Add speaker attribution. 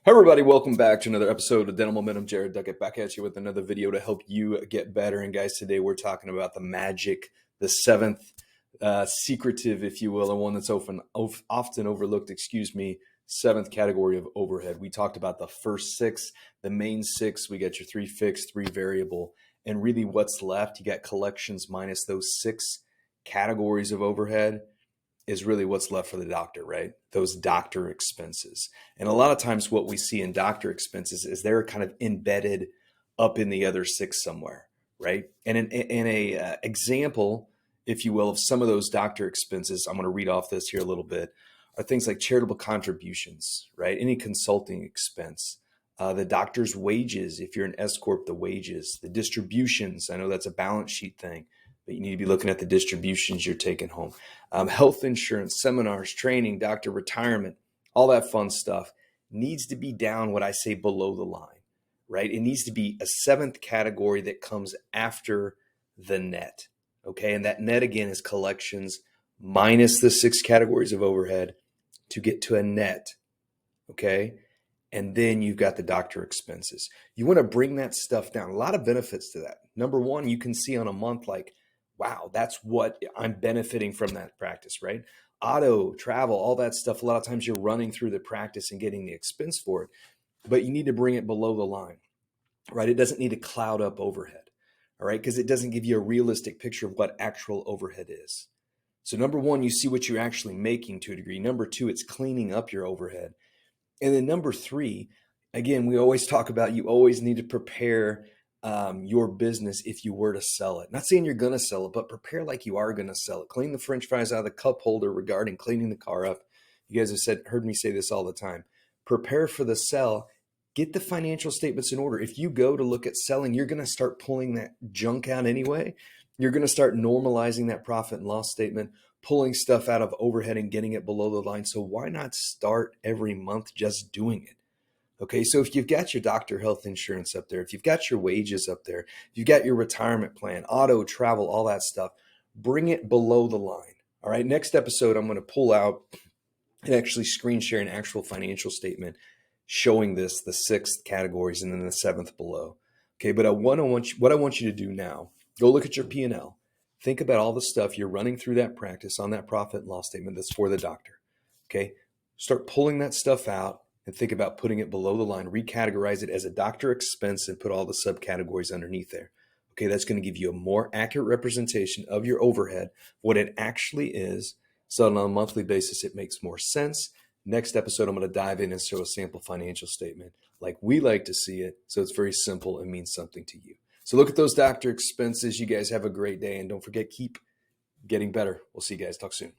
Speaker 1: Hey everybody, welcome back to another episode of Dental Momentum. Jared Duckett back at you with another video to help you get better. And guys, today we're talking about the magic, the seventh secretive, if you will, and one that's often overlooked, seventh category of overhead. We talked about the first six, the main six. We got your three fixed, three variable, and really what's left, you got collections minus those six categories of overhead is really what's left for the doctor, right? Those doctor expenses. And a lot of times what we see in doctor expenses is they're kind of embedded up in the other six somewhere, right? And in a example, if you will, of some of those doctor expenses, I'm going to read off this here a little bit, are things like charitable contributions, right? Any consulting expense, the doctor's wages, if you're an S Corp, the wages, the distributions. I know that's a balance sheet thing, but you need to be looking at the distributions you're taking home. Health insurance, seminars, training, doctor retirement, all that fun stuff needs to be down what I say below the line, right? It needs to be a seventh category that comes after the net, okay? And that net, again, is collections minus the six categories of overhead to get to a net, okay? And then you've got the doctor expenses. You want to bring that stuff down. A lot of benefits to that. Number one, you can see on a month like, wow, that's what I'm benefiting from that practice, right? Auto, travel, all that stuff. A lot of times you're running through the practice and getting the expense for it, but you need to bring it below the line, right? It doesn't need to cloud up overhead, all right? Because it doesn't give you a realistic picture of what actual overhead is. So number one, you see what you're actually making to a degree. Number two, it's cleaning up your overhead. And then number three, again, we always talk about you always need to prepare your business if you were to sell it. Not saying you're going to sell it, but prepare like you are going to sell it. Clean the French fries out of the cup holder regarding cleaning the car up. You guys have heard me say this all the time. Prepare for the sell. Get the financial statements in order. If you go to look at selling, you're going to start pulling that junk out anyway. You're going to start normalizing that profit and loss statement, pulling stuff out of overhead and getting it below the line. So why not start every month just doing it? Okay, so if you've got your doctor health insurance up there, if you've got your wages up there, if you've got your retirement plan, auto, travel, all that stuff, bring it below the line. All right, next episode, I'm going to pull out and actually screen share an actual financial statement showing this, the sixth categories and then the seventh below. Okay, but what I want you to do now, go look at your P&L. Think about all the stuff you're running through that practice on that profit and loss statement that's for the doctor. Okay, start pulling that stuff out and think about putting it below the line, recategorize it as a doctor expense and put all the subcategories underneath there. Okay, that's going to give you a more accurate representation of your overhead, what it actually is, so on a monthly basis, it makes more sense. Next episode, I'm going to dive in and show a sample financial statement like we like to see it, so it's very simple and means something to you. So look at those doctor expenses. You guys have a great day, and don't forget, keep getting better. We'll see you guys. Talk soon.